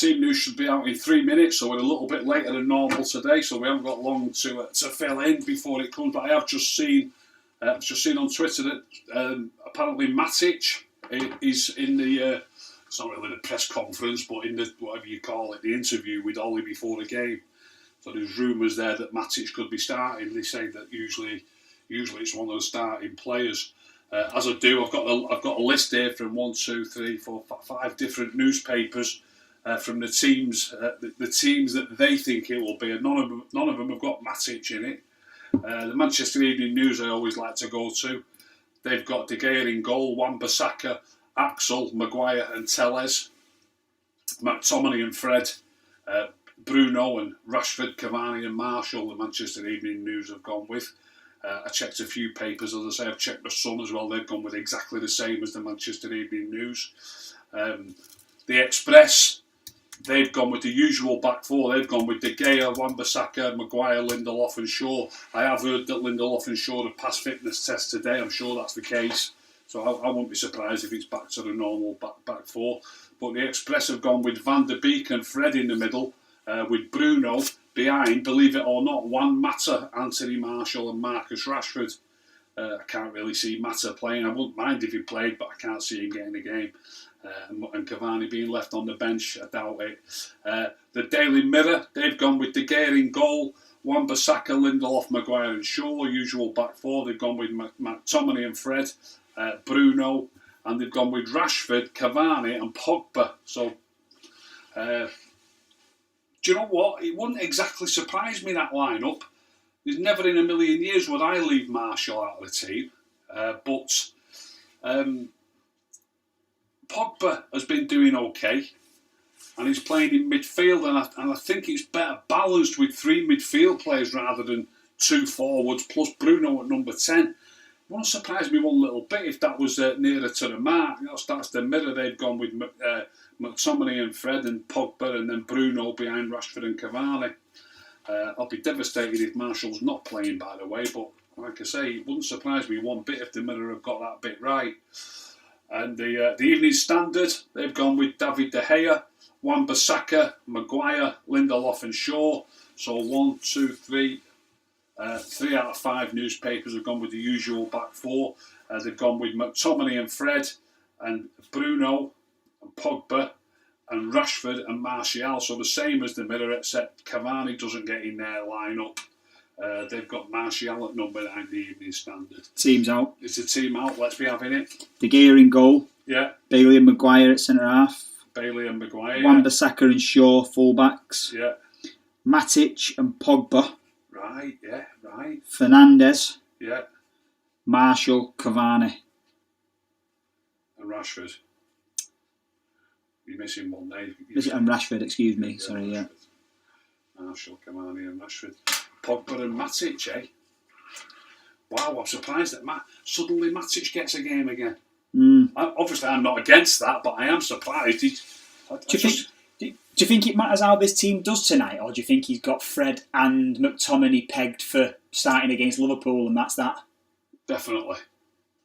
team news should be out in 3 minutes, so we're a little bit later than normal today, so we haven't got long to fill in before it comes. But I have just seen on Twitter that apparently Matic is in the it's not really the press conference, but in the whatever you call it, the interview with Ollie before the game. So there's rumours there that Matic could be starting. They say that usually it's one of the starting players. As I do, I've got a list here from 1, 2, 3, 4, 5 different newspapers from the teams that they think it will be, and none of them have got Matic in it. The Manchester Evening News I always like to go to. They've got De Gea in goal, Wan-Bissaka, Axel, Maguire and Telles, McTominay and Fred, Bruno and Rashford, Cavani and Martial. The Manchester Evening News have gone with. I checked a few papers, as I say, I've checked the Sun as well. They've gone with exactly the same as the Manchester Evening News. The Express, they've gone with the usual back four. They've gone with De Gea, Wan-Bissaka, Maguire, Lindelof and Shaw. I have heard that Lindelof and Shaw have passed fitness tests today. I'm sure that's the case. So I won't be surprised if it's back to the normal back four. But the Express have gone with Van der Beek and Fred in the middle, with Bruno behind, believe it or not, Juan Mata, Anthony Martial and Marcus Rashford. I can't really see Mata playing. I wouldn't mind if he played, but I can't see him getting a game. And Cavani being left on the bench, I doubt it. The Daily Mirror, they've gone with De Gea in goal, Wan-Bissaka, Lindelof, Maguire and Shaw, usual back four. They've gone with McTominay and Fred, Bruno, and they've gone with Rashford, Cavani and Pogba. So, do you know what? It wouldn't exactly surprise me, that lineup. There's never in a million years would I leave Martial out of the team. But Pogba has been doing okay. And he's playing in midfield. And I think it's better balanced with 3 midfield players rather than 2 forwards, plus Bruno at number 10. It wouldn't surprise me one little bit if that was nearer to the mark. That's the Mirror. They've gone with McTominay and Fred and Pogba, and then Bruno behind Rashford and Cavani. I'll be devastated if Martial's not playing, by the way, but like I say, it wouldn't surprise me one bit if the Mirror have got that bit right. And the Evening Standard, they've gone with David De Gea, Wan-Bissaka, Maguire, Lindelof and Shaw. So 1, 2, 3... 3 out of 5 newspapers have gone with the usual back four. They've gone with McTominay and Fred and Bruno and Pogba and Rashford and Martial. So the same as the Mirror, except Cavani doesn't get in their lineup. They've got Martial at number 9, the Evening Standard. Team's out. It's a team out. Let's be having it. De Gea in goal. Yeah. Bailey and Maguire at centre half. Bailey and Maguire. Wan-Bissaka and Shaw full-backs. Yeah. Matic and Pogba. Right, yeah, right. Fernandes. Yeah. Martial, Cavani. And Rashford. You're missing one name. And Rashford, excuse me. Yeah, Sorry, Rashford. yeah. Martial, Cavani and Rashford. Pogba and Matic, eh? Wow, I'm surprised that suddenly Matic gets a game again. Obviously, I'm not against that, but I am surprised. Do you think it matters how this team does tonight, or do you think he's got Fred and McTominay pegged for starting against Liverpool, and that's that? Definitely.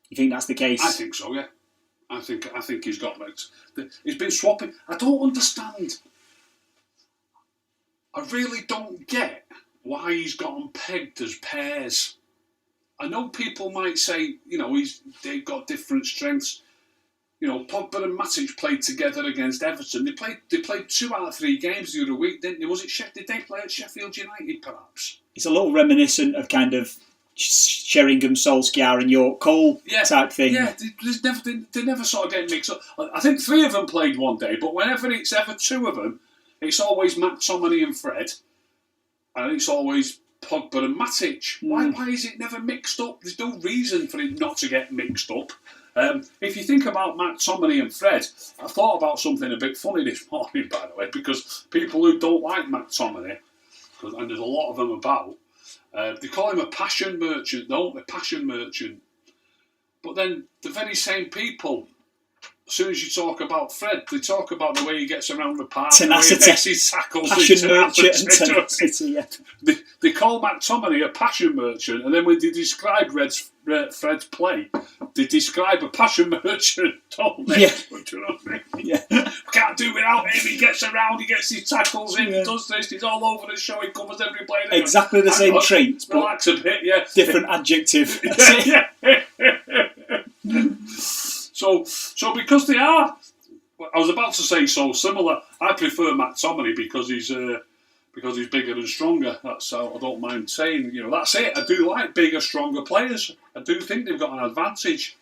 You think that's the case? I think so, yeah. I think he's got mixed. He's been swapping. I don't understand. I really don't get why he's got them pegged as pairs. I know people might say, they've got different strengths. Pogba and Matic played together against Everton. They played 2 out of 3 games the other week, didn't they? Did they play at Sheffield United, perhaps? It's a little reminiscent of kind of Sheringham, Solskjaer and York Cole type thing. Yeah, they never sort of get mixed up. I think 3 of them played one day, but whenever it's ever 2 of them, it's always McTominay and Fred, and it's always Pogba and Matic. Why is it never mixed up? There's no reason for it not to get mixed up. If you think about McTominay and Fred, I thought about something a bit funny this morning, by the way, because people who don't like McTominay, and there's a lot of them about, they call him a passion merchant, don't they? Passion merchant. But then the very same people, as soon as you talk about Fred, they talk about the way he gets around the park, tenacity, the way he makes his tackles, passion merchant and tenacity. Yeah. They call McTominay a passion merchant, and then when they describe Fred's play, they describe a passion merchant, don't they? Yeah. Do you know what I mean? Yeah. Can't do without him. He gets around, he gets his tackles in, he does this, he's all over the show, he covers every play. Exactly the same traits, but relax a bit, yeah. Different adjective. Yeah. So because they are, I was about to say so similar. I prefer McTominay because he's bigger and stronger. That's how I don't mind saying. That's it. I do like bigger, stronger players. I do think they've got an advantage.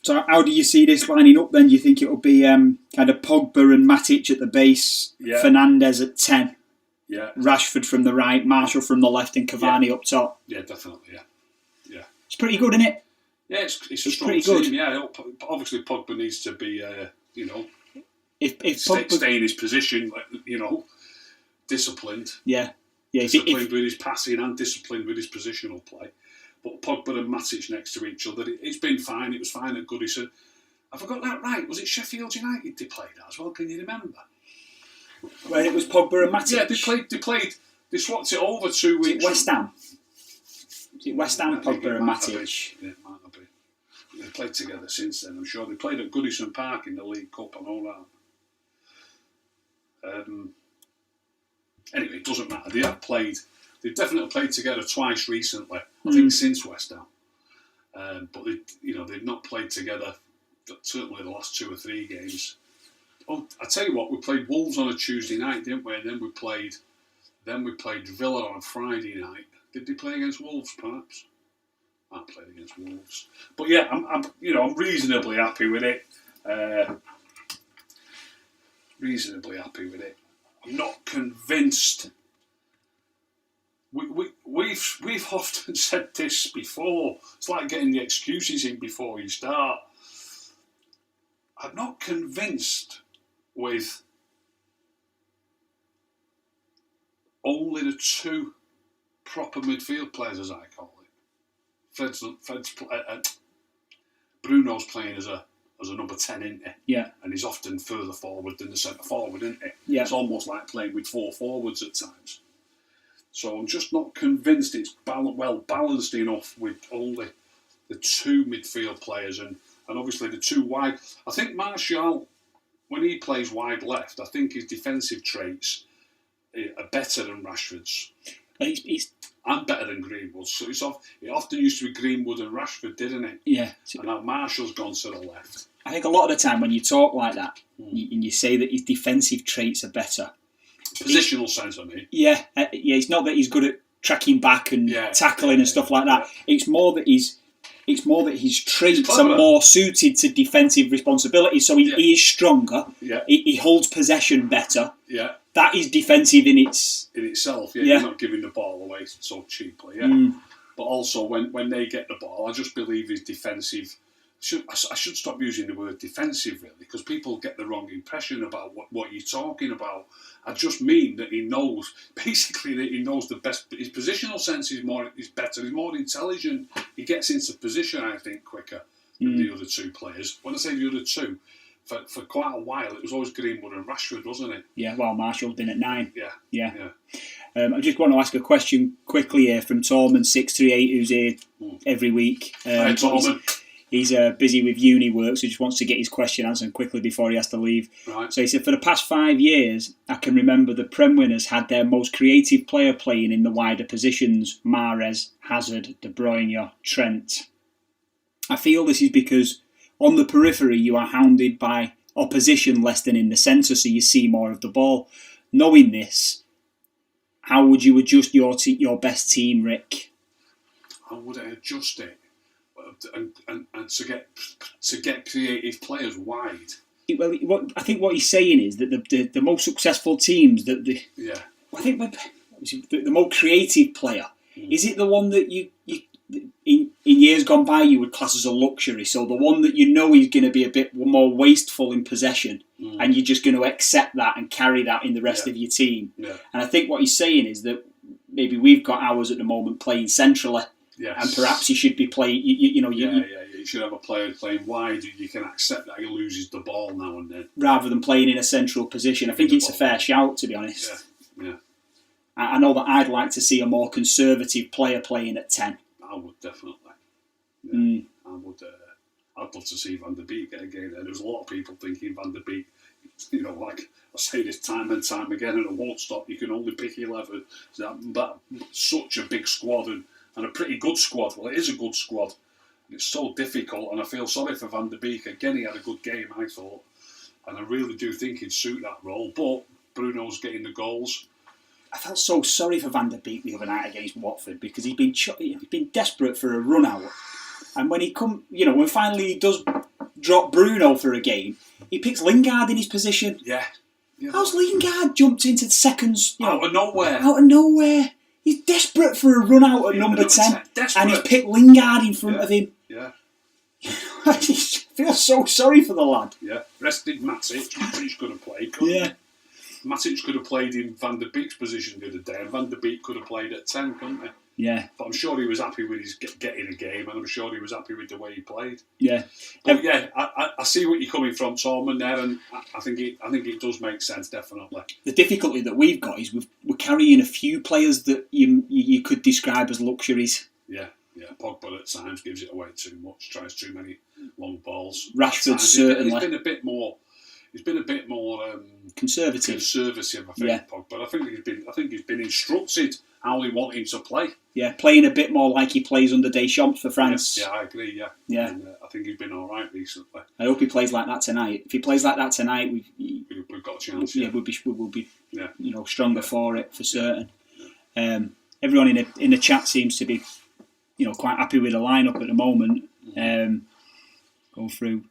So how do you see this lining up then? Do you think it'll be kind of Pogba and Matic at the base, Fernandes at 10, Rashford from the right, Martial from the left, and Cavani up top? Yeah, definitely. Yeah. It's pretty good, isn't it? Yeah, it's a strong pretty team. Good. Yeah, obviously Pogba needs to be, if Pogba... stay in his position, disciplined. Yeah. Disciplined with his passing and disciplined with his positional play. But Pogba and Matic next to each other, it's been fine. It was fine at Goodison. Have I got that right? Was it Sheffield United they played at as well? Can you remember? Where it was Pogba and Matic? Yeah, they swapped it over 2 weeks. West Ham? Is it West Ham, Pogba and Matic? Yeah, it might not be. They've played together since then, I'm sure. They played at Goodison Park in the League Cup and all that. Anyway, it doesn't matter. They've definitely played together twice recently. I think since West Ham. But they've not played together certainly the last 2 or 3 games. Oh, I tell you what, we played Wolves on a Tuesday night, didn't we? And then we played Villa on a Friday night. Did they play against Wolves, perhaps? I played against Wolves. But yeah, I'm reasonably happy with it. I'm not convinced. We've often said this before. It's like getting the excuses in before you start. I'm not convinced with only the 2 proper midfield players, as I call it. Bruno's playing as a number 10, isn't he? Yeah. And he's often further forward than the centre forward, isn't he? Yeah. It's almost like playing with 4 forwards at times. So I'm just not convinced it's well balanced enough with only the 2 midfield players and obviously the 2 wide. I think Martial, when he plays wide left, I think his defensive traits are better than Rashford's. And better than Greenwood's. So it often used to be Greenwood and Rashford, didn't it? Yeah. And now Martial's gone to the left. I think a lot of the time when you talk like that and you say that his defensive traits are better, positional sense, I mean. Yeah. It's not that he's good at tracking back and tackling and stuff like that. Yeah. It's more that his traits are more suited to defensive responsibility. So he is stronger. Yeah. He holds possession better. Yeah. That is defensive in itself. Yeah. You're not giving the ball away so cheaply. Yeah. But also when they get the ball, I just believe his defensive. I should stop using the word defensive, really, because people get the wrong impression about what you're talking about. I just mean that he knows the best. His positional sense is better. He's more intelligent. He gets into position, I think, quicker than the other 2 players. When I say the other 2, for quite a while, it was always Greenwood and Rashford, wasn't it? Yeah, well, Martial's been at 9. Yeah. I just want to ask a question quickly here from Torman638, who's here every week. Hi, Torman. He's busy with uni work, so he just wants to get his question answered quickly before he has to leave. Right. So he said, for the past 5 years, I can remember the Prem winners had their most creative player playing in the wider positions: Mahrez, Hazard, De Bruyne, Trent. I feel this is because on the periphery you are hounded by opposition less than in the centre, so you see more of the ball. Knowing this, how would you adjust your best team, Rick? How would I adjust it? And to get creative players wide. Well, I think what he's saying is that the most successful teams I think the more creative player is it the one that you in years gone by you would class as a luxury. So the one that you know is going to be a bit more wasteful in possession, and you're just going to accept that and carry that in the rest of your team. Yeah. And I think what he's saying is that maybe we've got ours at the moment playing centrally. Yes. And perhaps he should be playing. You should have a player playing wide. You can accept that he loses the ball now and then, rather than playing in a central position. I think it's a fair shout, to be honest. Yeah. I know that I'd like to see a more conservative player playing at 10. I would definitely. Yeah. I would. I'd love to see Van der Beek get a game there. There's a lot of people thinking Van der Beek like I say this time and time again, and I won't stop. You can only pick 11. That such a big squad and a pretty good squad. Well, it is a good squad. It's so difficult, and I feel sorry for Van der Beek. Again, he had a good game, I thought, and I really do think he'd suit that role. But Bruno's getting the goals. I felt so sorry for Van der Beek the other night against Watford because he'd been desperate for a run out, and when when finally he does drop Bruno for a game, he picks Lingard in his position. Yeah. How's Lingard jumped into the seconds? Out of nowhere. Out of nowhere. He's desperate for a run out at number 10, and he's picked Lingard in front of him. Yeah. I just feel so sorry for the lad. Yeah. Rested Matic. Matic could have played, couldn't he? Matic could have played in Van der Beek's position the other day, and Van der Beek could have played at 10, couldn't he? Yeah. But I'm sure he was happy with his getting a game, and I'm sure he was happy with the way he played. Yeah. But I see what you're coming from, Torman, there, and I think it does make sense, definitely. The difficulty that we've got is we're carrying a few players that you could describe as luxuries. Yeah. Pogba at times gives it away too much, tries too many long balls. Rashford certainly. He's been a bit more. Conservative, I think. Pogba. I think he's been instructed how he wants him to play. Yeah, playing a bit more like he plays under Deschamps for France. Yeah, I agree. Yeah. And, I think he's been all right recently. I hope he plays like that tonight. If he plays like that tonight, we've got a chance. Yeah, we'll be stronger for it for certain. Everyone in the chat seems to be quite happy with the lineup at the moment. Go through.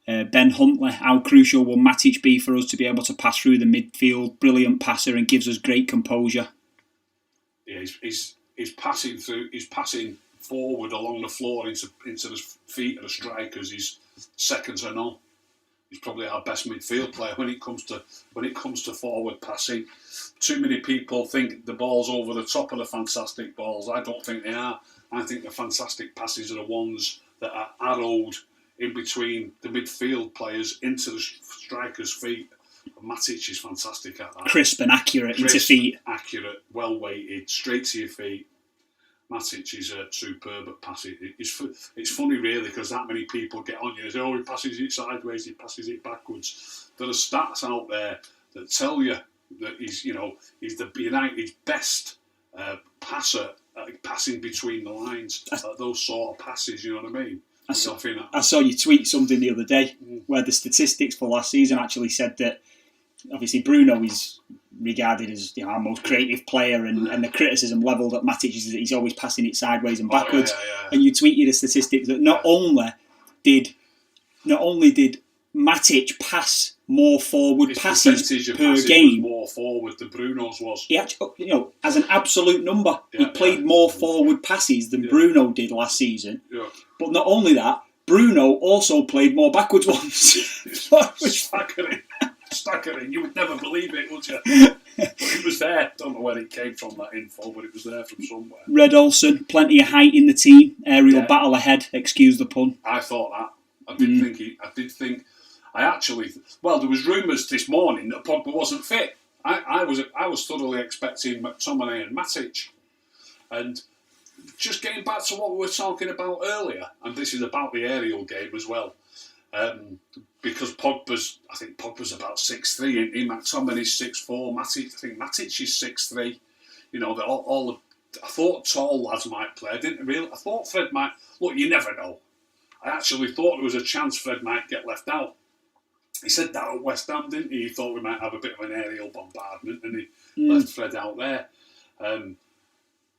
Ben Huntley, how crucial will Matic be for us to be able to pass through the midfield? Brilliant passer and gives us great composure. Yeah, he's passing through. He's passing forward along the floor into the feet of the strikers. He's second to none. He's probably our best midfield player when it comes to forward passing. Too many people think the ball's over the top of the fantastic balls. I don't think they are. I think the fantastic passes are the ones that are arrowed in between the midfield players into the strikers' feet. Matic is fantastic at that. Crisp and accurate into feet. Accurate, well weighted, straight to your feet. Matic is superb at passing. It's funny really because that many people get on you and say, he passes it sideways, he passes it backwards. There are stats out there that tell you that he's the United's best passer at passing between the lines. Those sort of passes, you know what I mean? I saw you tweet something the other day where the statistics for last season actually said that obviously Bruno is regarded as our most creative player and the criticism levelled at Matic is that he's always passing it sideways and backwards. And you tweeted a statistic that not only did Matic pass more forward passes per game, was more forward than Bruno's was. He actually, as an absolute number, he played more forward passes than Bruno did last season. Yeah. But not only that, Bruno also played more backwards ones. Staggering. You would never believe it, would you? But it was there. Don't know where it came from, that info, but it was there from somewhere. Red Olsen, plenty of height in the team. Aerial battle ahead, excuse the pun. I thought that. There was rumours this morning that Pogba wasn't fit. I was thoroughly expecting McTominay and Matic. And just getting back to what we were talking about earlier, and this is about the aerial game as well, because Pogba's about 6'3", and McTominay's 6'4", Matic is 6'3". I thought tall lads might play. I thought Fred might. Look, you never know. I actually thought there was a chance Fred might get left out. He said that at West Ham, didn't he? He thought we might have a bit of an aerial bombardment, and he left Fred out there.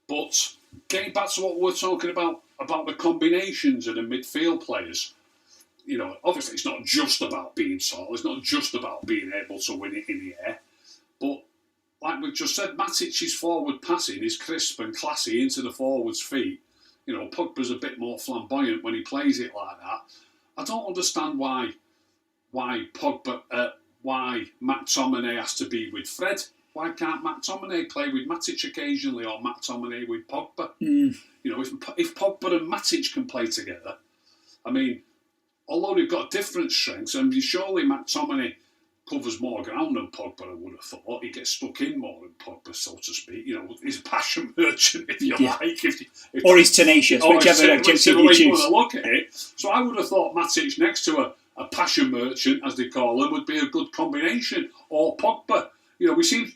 But getting back to what we're talking about the combinations of the midfield players, obviously it's not just about being tall, it's not just about being able to win it in the air, but like we've just said, Matic's forward passing is crisp and classy into the forward's feet. Pogba's a bit more flamboyant when he plays it like that. I don't understand why McTominay has to be with Fred. Why can't McTominay play with Matic occasionally, or McTominay with Pogba? If Pogba and Matic can play together, I mean, although they've got different strengths, and surely McTominay covers more ground than Pogba, I would have thought. He gets stuck in more than Pogba, so to speak. He's a passion merchant, if you like. Or he's tenacious, whichever way you want to look at it. So I would have thought Matic next to a passion merchant, as they call him, would be a good combination. Or Pogba. We seem...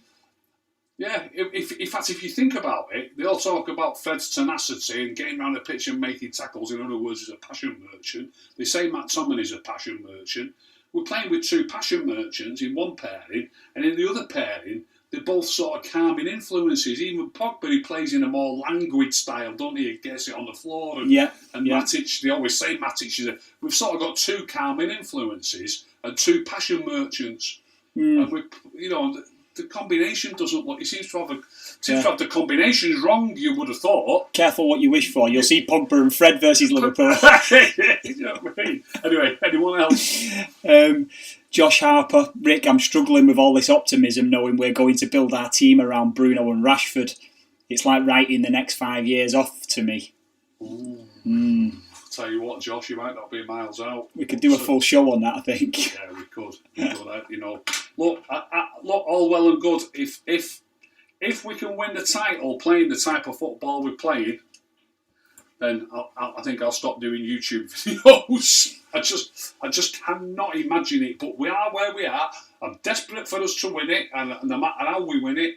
Yeah, in fact, if you think about it, they all talk about Fred's tenacity and getting around the pitch and making tackles. In other words, he's a passion merchant. They say McTominay's a passion merchant. We're playing with two passion merchants in one pairing, and in the other pairing, they're both sort of calming influences. Even Pogba, he plays in a more languid style, don't he? He gets it on the floor. And Matic, they always say Matic we've sort of got two calming influences and two passion merchants. And the combination doesn't look. It seems to have the combinations wrong. You would have thought. Careful what you wish for. You'll see Pogba and Fred versus Liverpool. You know what I mean? Anyway, anyone else? Josh Harper, Rick. I'm struggling with all this optimism, knowing we're going to build our team around Bruno and Rashford. It's like writing the next 5 years off to me. Tell you what, Josh, you might not be miles out. We could do a full show on that, I think. Yeah, we could. Look, all well and good. If we can win the title playing the type of football we're playing, then I think I'll stop doing YouTube videos. I just cannot imagine it. But we are where we are. I'm desperate for us to win it, and no matter how we win it,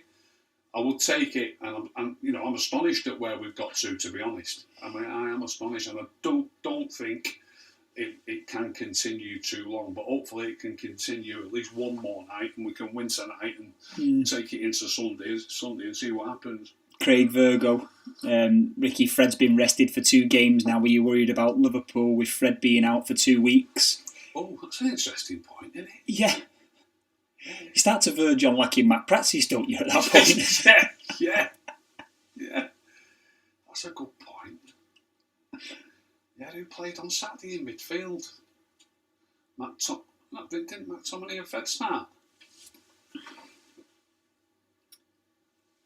I would take it, and I'm astonished at where we've got to be honest. I mean, I am astonished, and I don't think it can continue too long. But hopefully, it can continue at least one more night, and we can win tonight and take it into Sunday and see what happens. Craig Virgo, Ricky, Fred's been rested for 2 games now. Were you worried about Liverpool with Fred being out for 2 weeks? Oh, that's an interesting point, isn't it? Yeah. You start to verge on lacking Matt Pratsies, don't you, at that point? Yeah. That's a good point. Yeah, who played on Saturday in midfield? Didn't McTominay and Fred start?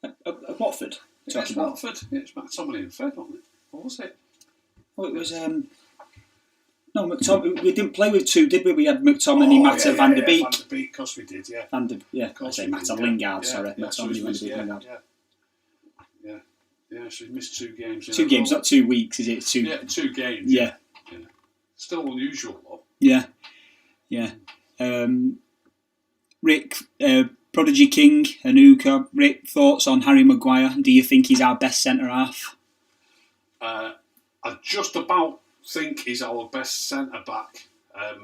At Watford? It's Watford. It's McTominay and Fred, wasn't it? What was it? Oh, it was... No, McTominay. We didn't play with 2, did we? We had McTominay, Mata, Van der Beek. Van der Beek, of course we did, yeah. I say Mata, Lingard, sorry. McTominay, Van der Beek, Lingard. Yeah, so he missed 2 games. 2 games, not 2 weeks, is it? 2. Yeah, 2 games. Yeah. Still unusual, though. Yeah. Rick, Prodigy King, Anuka. Rick, thoughts on Harry Maguire? Do you think he's our best centre-half? I just about think he's our best centre-back. A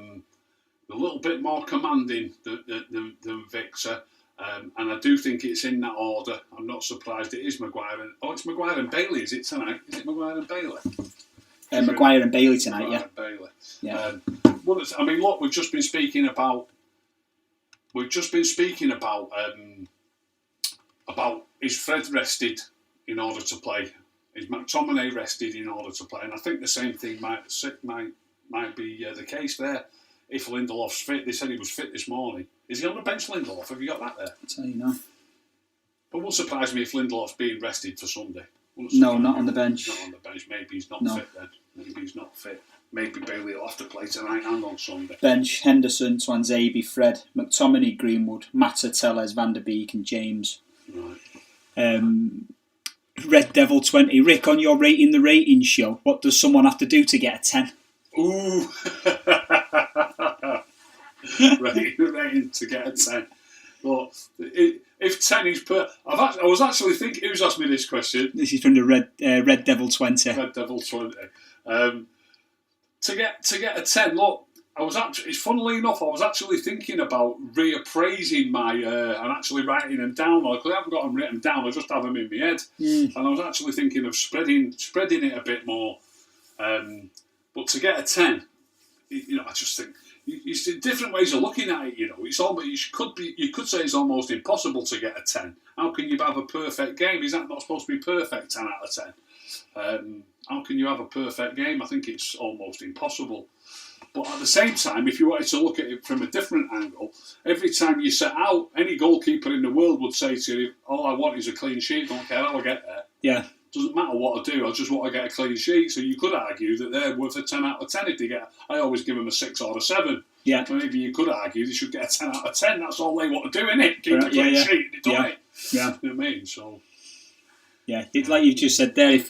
little bit more commanding than Victor. And I do think it's in that order. I'm not surprised it is Maguire. It's Maguire and Bailey, is it tonight? Is it Maguire and Bailey? Maguire and Bailey tonight, Maguire and Bailey. Yeah. Look, we've just been speaking about is Fred rested in order to play? Is McTominay rested in order to play? And I think the same thing might be the case there. If Lindelof's fit, they said he was fit this morning. Is he on the bench, Lindelof? Have you got that there? I'll tell you now. But it won't surprise me if Lindelof's being rested for Sunday. No, not on the bench. Not on the bench. Maybe he's not fit then. Maybe he's not fit. Maybe Bailey will have to play tonight and on Sunday. Bench, Henderson, Twanzebe, Fred, McTominay, Greenwood, Mata, Tellez, Van der Beek and James. Right. Red Devil 20. Rick, on your Rating the Rating show, what does someone have to do to get a 10? Ooh. Rating to get a 10. Well, if 10 is I was actually thinking, who's asked me this question? This is from the Red Devil 20. Red Devil 20. To get a 10, look, it's funnily enough, I was actually thinking about reappraising my and actually writing them down. I haven't got them written down, I just have them in my head. And I was actually thinking of spreading it a bit more. But to get a 10, I just think it's different ways of looking at it. It's almost you could say it's almost impossible to get a 10. How can you have a perfect game? Is that not supposed to be perfect? 10 out of 10. How can you have a perfect game? I think it's almost impossible. But at the same time, if you wanted to look at it from a different angle, every time you set out, any goalkeeper in the world would say to you, all I want is a clean sheet, don't care how I get there. Yeah. Doesn't matter what I do, I just want to get a clean sheet. So you could argue that they're worth a 10 out of 10 if they get... I always give them a 6 or a 7. Yeah. Maybe you could argue they should get a 10 out of 10. That's all they want to do, innit? Keep a clean sheet, they don't it? Yeah. You know what I mean? So... Yeah, it's like you just said there, if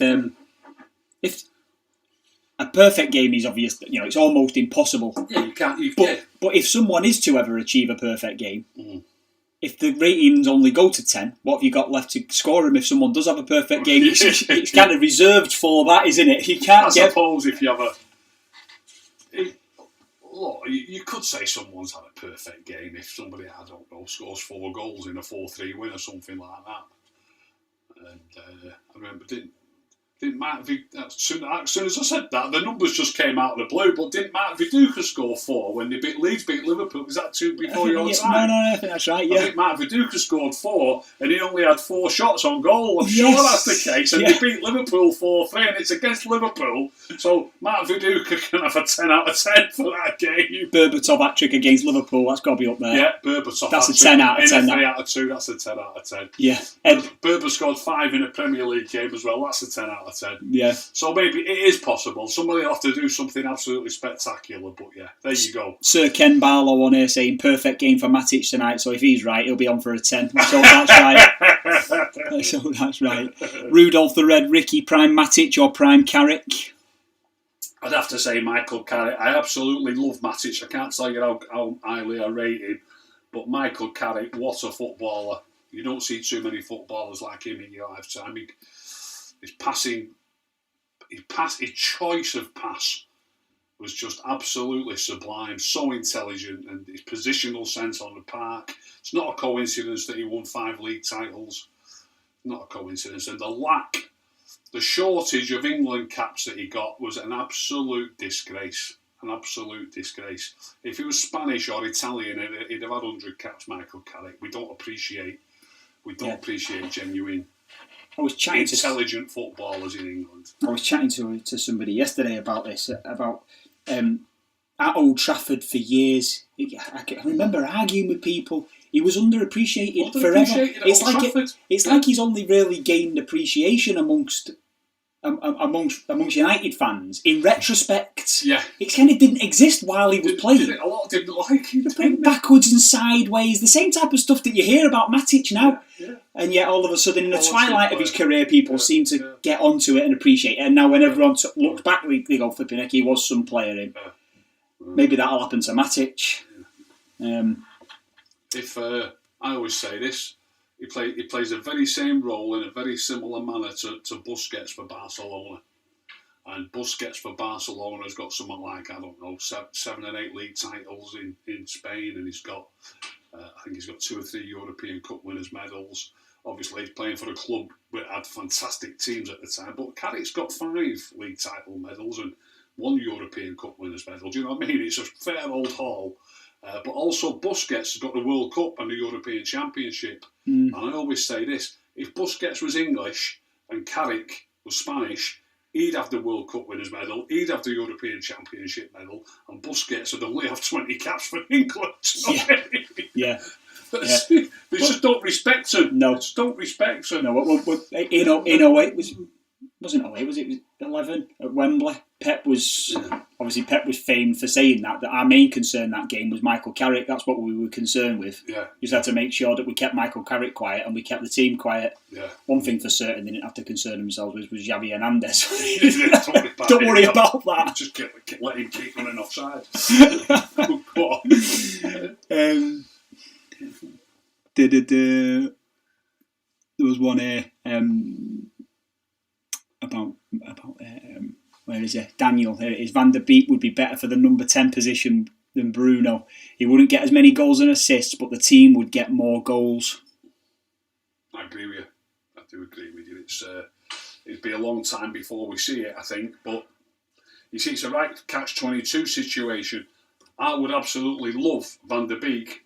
a perfect game is obvious. It's almost impossible. Yeah, you can't. But if someone is to ever achieve a perfect game, if the ratings only go to 10, what have you got left to score him? If someone does have a perfect game, it's kind of reserved for that, isn't it? I suppose if you have look, you could say someone's had a perfect game if somebody, I don't know, scores 4 goals in a 4-3 win or something like that. And I remember, didn't Mark as soon as I said that, the numbers just came out of the blue, but didn't Mark Viduka score 4 when Leeds beat Liverpool? Was that 2 before your time? No, I think that's right, yeah. I think Mark Viduka scored 4 and he only had 4 shots on goal. I'm sure that's the case. And they beat Liverpool 4-3 and it's against Liverpool. So Mark Viduka can have a 10 out of 10 for that game. Berbatov hat-trick against Liverpool, that's got to be up there. Yeah, Berbatov. That's a 10 out of 10. 3 out of 2, that's a 10 out of 10. Yeah. Berbatov scored 5 in a Premier League game as well, that's a 10 out of 10. Yeah. So maybe it is possible. Somebody will have to do something absolutely spectacular, but yeah, there you go. Sir Ken Barlow on here saying perfect game for Matic tonight, so if he's right, he'll be on for a 10. Let's hope that's right. Let's hope that's right. Rudolph the Red, Ricky, prime Matic or prime Carrick? I'd have to say Michael Carrick. I absolutely love Matic. I can't tell you how highly I rate him, but Michael Carrick, what a footballer. You don't see too many footballers like him in your lifetime. His passing... His choice of pass was just absolutely sublime, so intelligent, and his positional sense on the park. It's not a coincidence that he won 5 league titles. Not a coincidence. And the shortage of England caps that he got was an absolute disgrace. An absolute disgrace. If he was Spanish or Italian, he'd have had 100 caps, Michael Carrick. We don't appreciate genuine... intelligent footballers in England. I was chatting to somebody yesterday about this, about at Old Trafford for years. I remember arguing with people. He was underappreciated forever. It's like he's only really gained appreciation amongst United fans. In retrospect, it kind of didn't exist while he was playing. A lot didn't like him. Backwards and sideways, the same type of stuff that you hear about Matic now. Yeah. And yet all of a sudden, in the twilight of his career, people seem to get onto it and appreciate it. And now when everyone looks back, they go, flipping heck, he was some player in. Maybe that'll happen to Matic. I always say this, he plays the very same role in a very similar manner to Busquets for Barcelona. And Busquets for Barcelona has got something like, I don't know, 7 and 8 league titles in Spain, and he's got, I think he's got 2 or 3 European Cup winners' medals. Obviously, he's playing for a club that had fantastic teams at the time, but Carrick's got 5 league title medals and 1 European Cup winners' medal. Do you know what I mean? It's a fair old haul. But also, Busquets has got the World Cup and the European Championship. And I always say this, if Busquets was English and Carrick was Spanish, he'd have the World Cup winners' medal, he'd have the European Championship medal, and Busquets would only have 20 caps for England. Yeah. They just don't respect him. No. They just don't respect him. No, in 08, wasn't 08, was it 11 at Wembley? Pep was famed for saying that our main concern that game was Michael Carrick. That's what we were concerned with. Yeah. Just had to make sure that we kept Michael Carrick quiet and we kept the team quiet. Yeah. One thing for certain they didn't have to concern themselves with was Xavi Hernandez. Don't worry about that. Just let him keep running offside. There was one here about where is it? Daniel, here it is. Van der Beek would be better for the number 10 position than Bruno. He wouldn't get as many goals and assists, but the team would get more goals. I agree with you. I do agree with you. It'd be a long time before we see it, I think. But you see, it's a right catch-22 situation. I would absolutely love Van der Beek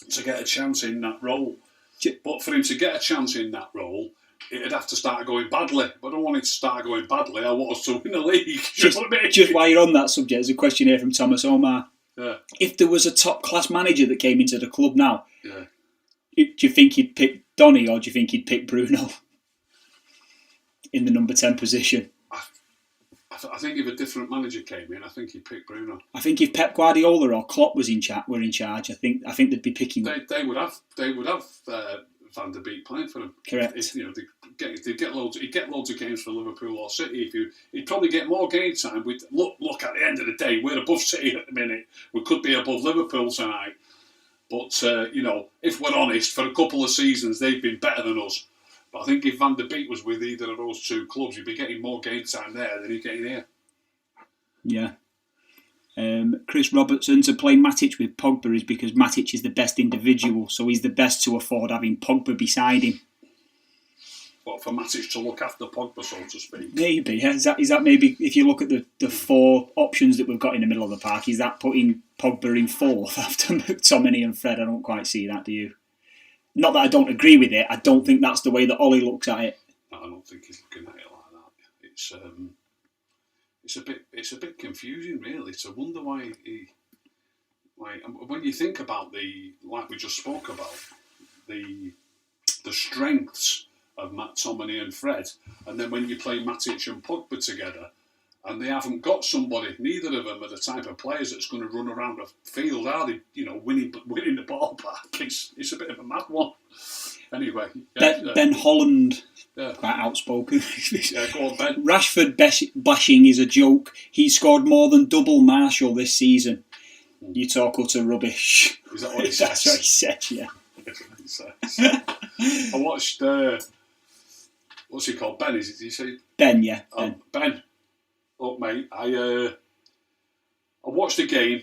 to get a chance in that role. But for him to get a chance in that role, it'd have to start going badly. But I don't want it to start going badly. I want us to win the league. Just while you're on that subject, there's a question here from Thomas Omar. Yeah. If there was a top-class manager that came into the club now, do you think he'd pick Donny or do you think he'd pick Bruno in the number 10 position? I think if a different manager came in, I think he'd pick Bruno. I think if Pep Guardiola or Klopp were in charge, I think they'd be picking. They would have Van der Beek playing for him. Correct. He'd get loads of games for Liverpool or City. He'd probably get more game time. Look, at the end of the day, we're above City at the minute. We could be above Liverpool tonight. But, if we're honest, for a couple of seasons, they've been better than us. But I think if Van der Beek was with either of those two clubs, he'd be getting more game time there than he's getting here. Yeah. Chris Robertson, to play Matic with Pogba is because Matic is the best individual, so he's the best to afford having Pogba beside him. What, for Matic to look after Pogba, so to speak? Maybe. Yeah. Is that maybe, if you look at the four options that we've got in the middle of the park, is that putting Pogba in fourth after McTominay and Fred? I don't quite see that, do you? Not that I don't agree with it, I don't think that's the way that Ollie looks at it. No, I don't think he's looking at it like that. It's a bit confusing, really, to wonder why when you think about like we just spoke about, the strengths of McTominay and Fred, and then when you play Matic and Pogba together, and they haven't got somebody, neither of them are the type of players that's going to run around a field, are they? Winning the ball back. It's a bit of a mad one. Anyway. Ben Holland, yeah. quite outspoken. Yeah, go on, Ben. Rashford bashing is a joke. He scored more than double Marshall this season. You talk utter rubbish. Is that what he says? That's what he said, yeah. That's what he says. I watched, what's he called? Ben, is it? Did you say? Ben, yeah. Ben. Ben. Look, mate, I watched the game,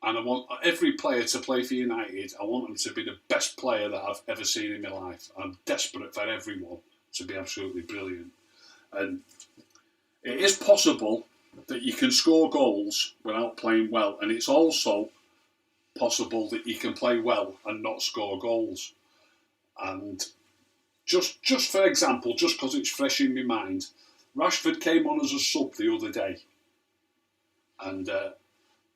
and I want every player to play for United. I want them to be the best player that I've ever seen in my life. I'm desperate for everyone to be absolutely brilliant. And it is possible that you can score goals without playing well, and it's also possible that you can play well and not score goals. And just for example, just because it's fresh in my mind, Rashford came on as a sub the other day, and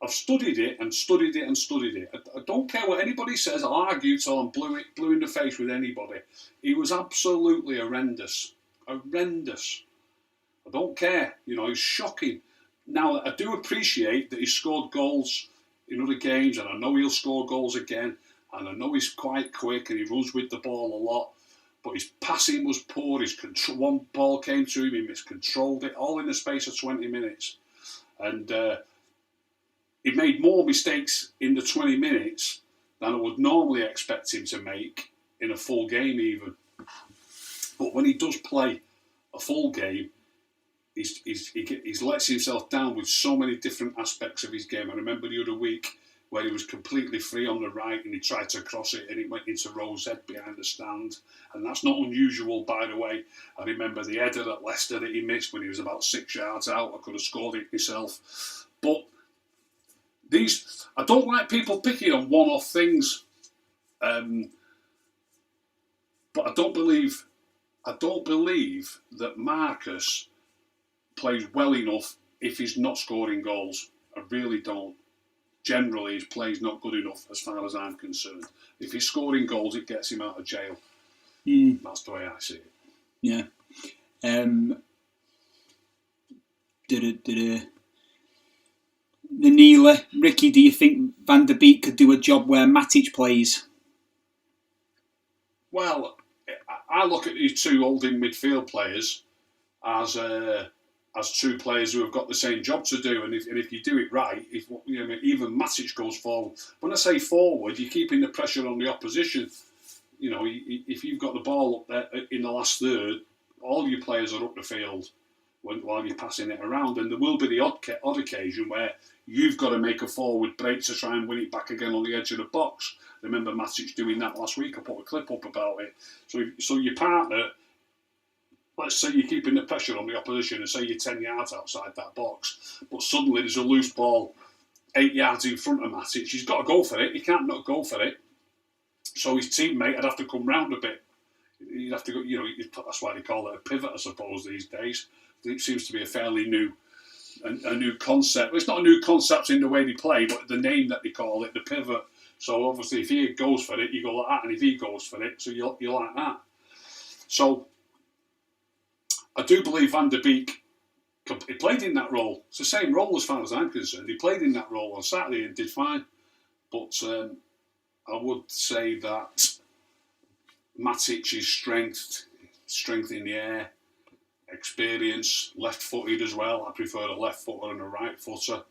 I've studied it and studied it and studied it. I don't care what anybody says. I'll argue till I'm blue in the face with anybody. He was absolutely horrendous. Horrendous. I don't care. He's shocking. Now, I do appreciate that he scored goals in other games, and I know he'll score goals again, and I know he's quite quick and he runs with the ball a lot. But his passing was poor. One ball came to him, he miscontrolled it, all in the space of 20 minutes. And he made more mistakes in the 20 minutes than I would normally expect him to make in a full game even. But when he does play a full game, he lets himself down with so many different aspects of his game. I remember the other week where he was completely free on the right and he tried to cross it and it went into Rose Head behind the stand. And that's not unusual, by the way. I remember the header at Leicester that he missed when he was about 6 yards out. I could have scored it myself. But I don't like people picking on one-off things. But I don't believe that Marcus plays well enough if he's not scoring goals. I really don't. Generally, his play's not good enough as far as I'm concerned. If he's scoring goals, it gets him out of jail. That's the way I see it. Yeah. Nanila, Ricky, do you think Van der Beek could do a job where Matic plays? Well, I look at these two holding midfield players as two players who have got the same job to do, and if you do it right, even Matic goes forward. When I say forward, you're keeping the pressure on the opposition. If you've got the ball up there in the last third, all your players are up the field while you're passing it around, and there will be the odd occasion where you've got to make a forward break to try and win it back again on the edge of the box. I remember Matic doing that last week. I put a clip up about it. So your partner, let's say you're keeping the pressure on the opposition and say you're 10 yards outside that box, but suddenly there's a loose ball 8 yards in front of Matic. He's got to go for it. He can't not go for it. So his teammate would have to come round a bit. He'd have to go, that's why they call it a pivot, I suppose, these days. It seems to be a fairly new concept. Well, it's not a new concept in the way they play, but the name that they call it, the pivot. So obviously if he goes for it, you go like that, and if he goes for it, so you're like that. So I do believe Van der Beek, he played in that role. It's the same role as far as I'm concerned. He played in that role on Saturday and did fine. But I would say that Matic's strength in the air, experience, left-footed as well. I prefer a left footer and a right footer.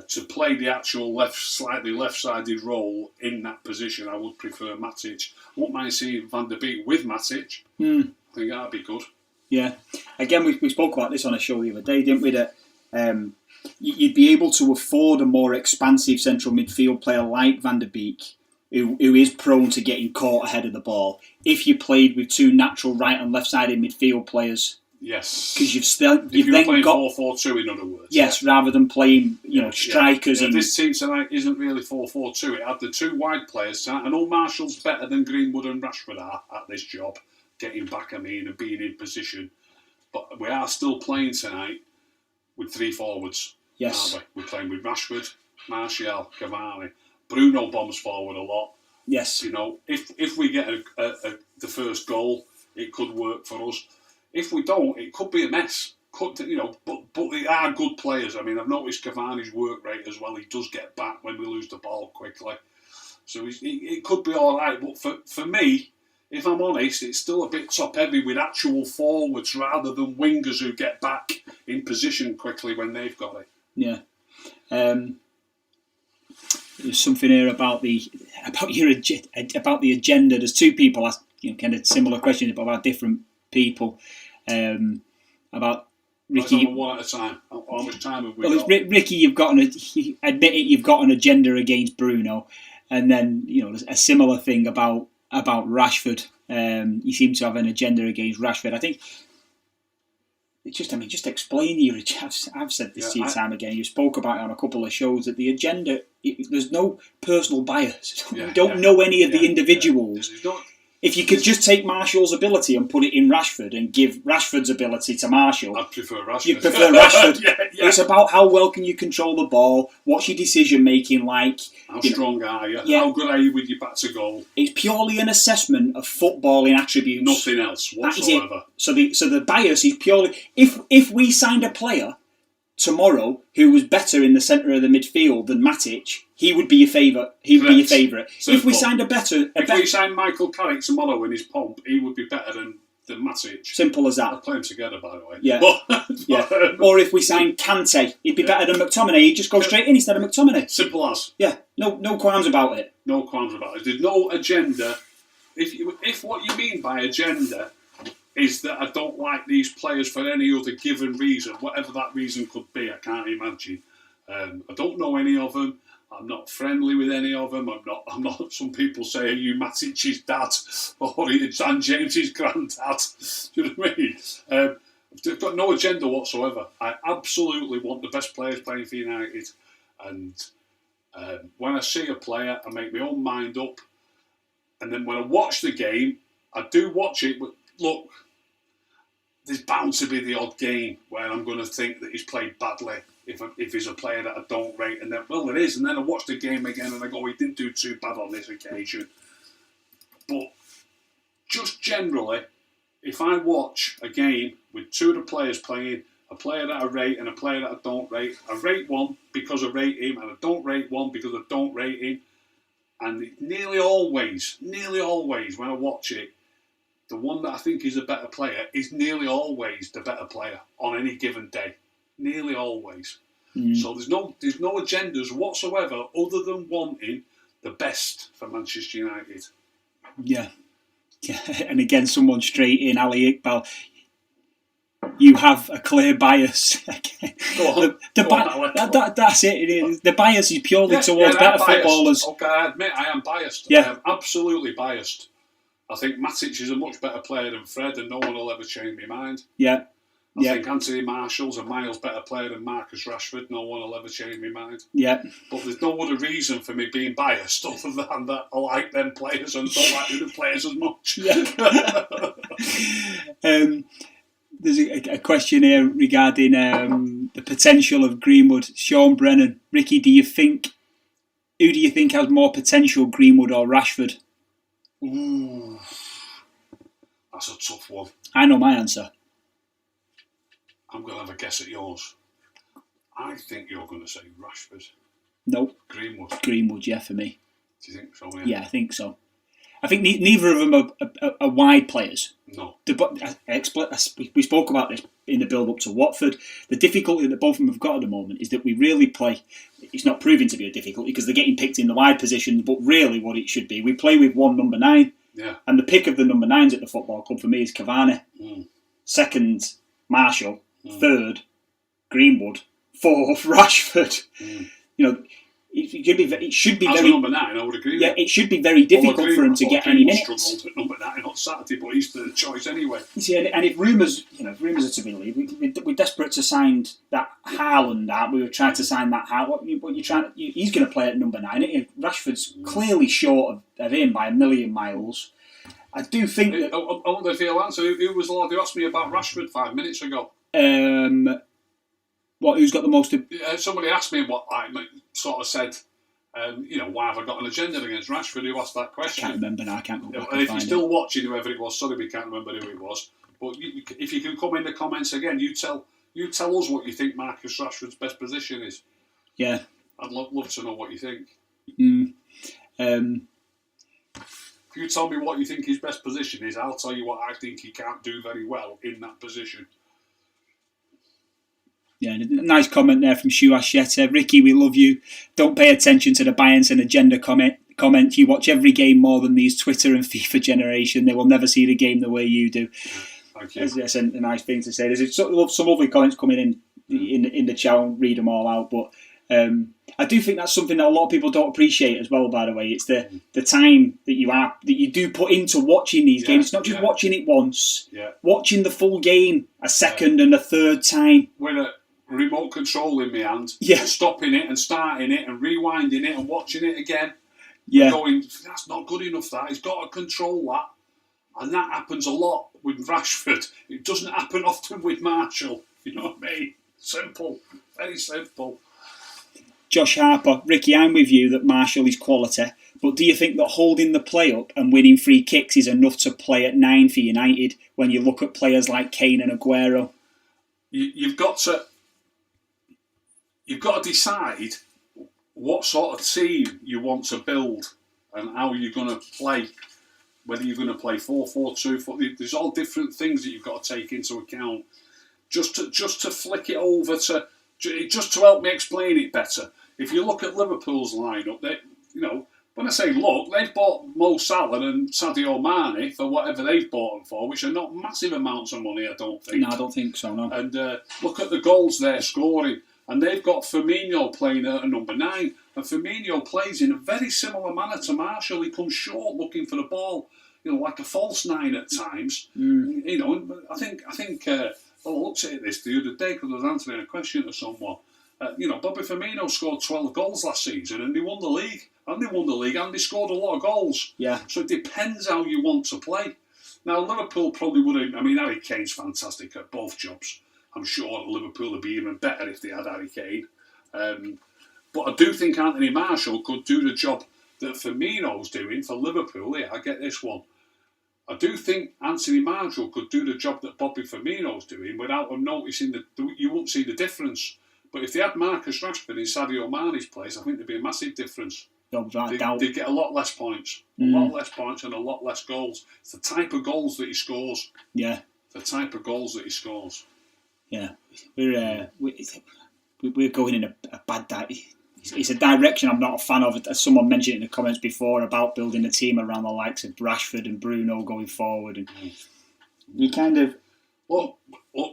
To play the actual slightly left-sided role in that position, I would prefer Matic. I won't mind seeing Van der Beek with Matic. I think that'd be good. Yeah. Again, we spoke about this on a show the other day, didn't we? That you'd be able to afford a more expansive central midfield player like Van der Beek, who is prone to getting caught ahead of the ball, if you played with two natural right and left-sided midfield players. Yes, because you've then playing got 4-4-2 in other words. Yes, rather than playing strikers. Yeah. And this team tonight isn't really 4-4-2. It had the two wide players tonight. I know Marshall's better than Greenwood and Rashford are at this job, getting back. And being in position. But we are still playing tonight with three forwards. Yes, aren't we? We're playing with Rashford, Martial, Cavani. Bruno bombs forward a lot. Yes, if we get the first goal, it could work for us. If we don't, it could be a mess. But they are good players. I mean, I've noticed Cavani's work rate as well. He does get back when we lose the ball quickly. So it could be all right. But for me, if I'm honest, it's still a bit top-heavy with actual forwards rather than wingers who get back in position quickly when they've got it. Yeah. There's something here about the agenda. There's two people asked kind of similar questions about different people. About Ricky. One at a time. How much time have we got? It's Ricky, you've got an agenda against Bruno, and then there's a similar thing about Rashford. You seem to have an agenda against Rashford. I think just explain your. I've said this to you time again. You spoke about it on a couple of shows that the agenda. There's no personal bias. You don't know any of the individuals. If you could just take Marshall's ability and put it in Rashford and give Rashford's ability to Marshall, I'd prefer Rashford. You'd prefer Rashford. Yeah. It's about how well can you control the ball, what's your decision making like. How strong are you? How good are you with your back to goal? It's purely an assessment of footballing attributes. Nothing else whatsoever. So the bias is purely... If we signed a player tomorrow who was better in the centre of the midfield than Matic, he would be your favourite. He would be your favourite. If we signed If we signed Michael Carrick tomorrow in his pomp, he would be better than Matic. Simple as that. I'd play them together, by the way. Yeah. Or if we signed Kante, he'd be better than McTominay. He'd just go straight in instead of McTominay. Simple as. Yeah. No qualms about it. No qualms about it. There's no agenda. If what you mean by agenda is that I don't like these players for any other given reason, whatever that reason could be, I can't imagine. I don't know any of them. I'm not friendly with any of them. I'm not. Some people say, "Are you Matic's dad or Dan James's granddad?" Do you know what I mean? They've got no agenda whatsoever. I absolutely want the best players playing for United, and when I see a player, I make my own mind up, and then when I watch the game, I do watch it. But look, there's bound to be the odd game where I'm going to think that he's played badly. If he's a player that I don't rate, and then it is, and then I watch the game again and I go, he didn't do too bad on this occasion. But just generally, if I watch a game with two of the players playing, a player that I rate and a player that I don't rate, I rate one because I rate him, and I don't rate one because I don't rate him. And nearly always when I watch it, the one that I think is a better player is nearly always the better player on any given day. Nearly always. So there's no agendas whatsoever other than wanting the best for Manchester United. Yeah. And again, someone straight in, Ali Iqbal. You have a clear bias. Go on. That's it. The bias is purely towards better footballers. Okay, I admit I am biased. Yeah. I am absolutely biased. I think Matic is a much better player than Fred, and no one will ever change my mind. Yeah. I think Anthony Marshall's a miles better player than Marcus Rashford. No one will ever change my mind. Yeah. But there's no other reason for me being biased other than that I like them players and don't like the other players as much. Yeah. There's a question here regarding the potential of Greenwood. Sean Brennan. Ricky, who do you think has more potential, Greenwood or Rashford? Ooh. That's a tough one. I know my answer. I'm going to have a guess at yours. I think you're going to say Rashford. No. Greenwood. Greenwood, yeah, for me. Do you think so? Yeah, I think so. I think neither of them are wide players. No. We spoke about this in the build-up to Watford. The difficulty that both of them have got at the moment is that we really play... It's not proving to be a difficulty because they're getting picked in the wide positions, but really what it should be, we play with one number 9. Yeah. And the pick of the number 9s at the football club for me is Cavani. Second, Marshall. Third, Greenwood. Fourth, Rashford. You know, it should be as very... number 9, I would agree with Yeah, it should be very difficult for him to get any minutes. Struggled at number 9 on Saturday, but he's the choice anyway. See, and if rumours are to believe, we're desperate to sign that Haaland. We were trying to sign that Haaland. What you're trying? He's going to play at number 9. Rashford's clearly short of him by a million miles. I do think that... I wonder if he'll answer. Who was the lad who asked me about Rashford 5 minutes ago? Who's got the most... Somebody asked me what I sort of said, why have I got an agenda against Rashford? Who asked that question? I can't remember now, I can't go back and if you're still watching, whoever it was, sorry we can't remember who it was, but if you can come in the comments again, you tell us what you think Marcus Rashford's best position is. Yeah. I'd love to know what you think. If you tell me what you think his best position is, I'll tell you what I think he can't do very well in that position. Yeah, nice comment there from Shu Asheta. Ricky, we love you. Don't pay attention to the bias and agenda comment. You watch every game more than these Twitter and FIFA generation. They will never see the game the way you do. Thank you. That's a nice thing to say. There's some lovely comments coming in the chat. I'll read them all out. But I do think that's something that a lot of people don't appreciate as well, by the way. It's the time that you do put into watching these games. It's not just watching it once. Yeah. Watching the full game a second and a third time. With a remote control in my hand, stopping it and starting it and rewinding it and watching it again. Yeah. Going, that's not good enough, that. He's got to control that. And that happens a lot with Rashford. It doesn't happen often with Marshall. You know what I mean? Simple. Very simple. Josh Harper, Ricky, I'm with you that Marshall is quality, but do you think that holding the play up and winning free kicks is enough to play at 9 for United when you look at players like Kane and Aguero? You've got to decide what sort of team you want to build and how you're going to play. Whether you're going to play 4-4-2, there's all different things that you've got to take into account. Just to flick it over to, just to help me explain it better. If you look at Liverpool's lineup, when I say look, they've bought Mo Salah and Sadio Mane for whatever they've bought them for, which are not massive amounts of money, I don't think. No, I don't think so, no. And look at the goals they're scoring. And they've got Firmino playing at number 9. And Firmino plays in a very similar manner to Marshall. He comes short looking for the ball, like a false 9 at times. I think I looked at this the other day because I was answering a question to someone. Bobby Firmino scored 12 goals last season and they won the league. And they scored a lot of goals. Yeah. So it depends how you want to play. Now, Liverpool probably wouldn't. I mean, Harry Kane's fantastic at both jobs. I'm sure Liverpool would be even better if they had Harry Kane. But I do think Anthony Marshall could do the job that Firmino's doing for Liverpool. Yeah, I get this one. I do think Anthony Marshall could do the job that Bobby Firmino's doing without them noticing you won't see the difference. But if they had Marcus Rashford in Sadio Mane's place, I think there'd be a massive difference. They'd get a lot less points. A lot less points and a lot less goals. It's the type of goals that he scores. Yeah. The type of goals that he scores. Yeah. We're going in a bad direction. It's a direction I'm not a fan of. As someone mentioned in the comments before about building a team around the likes of Rashford and Bruno going forward. And you kind of... Look,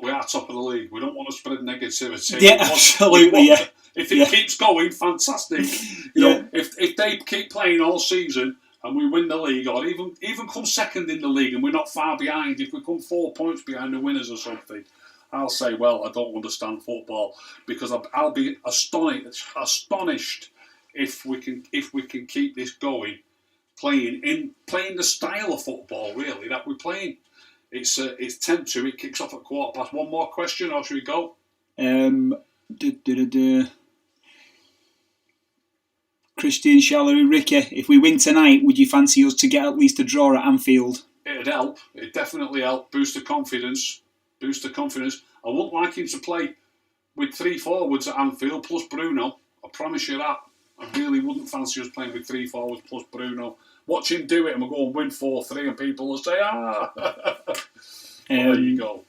we are top of the league. We don't want to spread negativity. Yeah, absolutely, yeah. If it keeps going, fantastic. If they keep playing all season and we win the league, or even come second in the league and we're not far behind, if we come 4 points behind the winners or something, I'll say, well, I don't understand football, because I'll be astonished if we can keep this going, playing the style of football really that we're playing. It's 10-2. It kicks off at 1:15. One more question, or should we go? Christian Shallery, Ricky, if we win tonight, would you fancy us to get at least a draw at Anfield? It'd help. It'd definitely help. Boost the confidence. I wouldn't like him to play with 3 forwards at Anfield plus Bruno. I promise you that. I really wouldn't fancy us playing with 3 forwards plus Bruno. Watch him do it and we'll go and win 4-3 and people will say, there you go.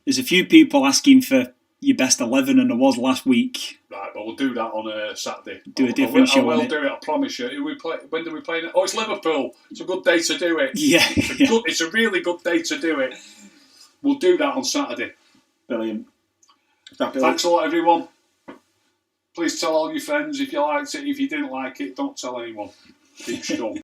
There's a few people asking for your best 11 and there was last week. Right, but we'll do that on Saturday. Do a different show. I will do it, I promise you. When do we play it? Oh, it's Liverpool. It's a good day to do it. Yeah. It's a really good day to do it. We'll do that on Saturday. Brilliant. Thanks a lot, everyone. Please tell all your friends if you liked it. If you didn't like it, don't tell anyone. Keep stum.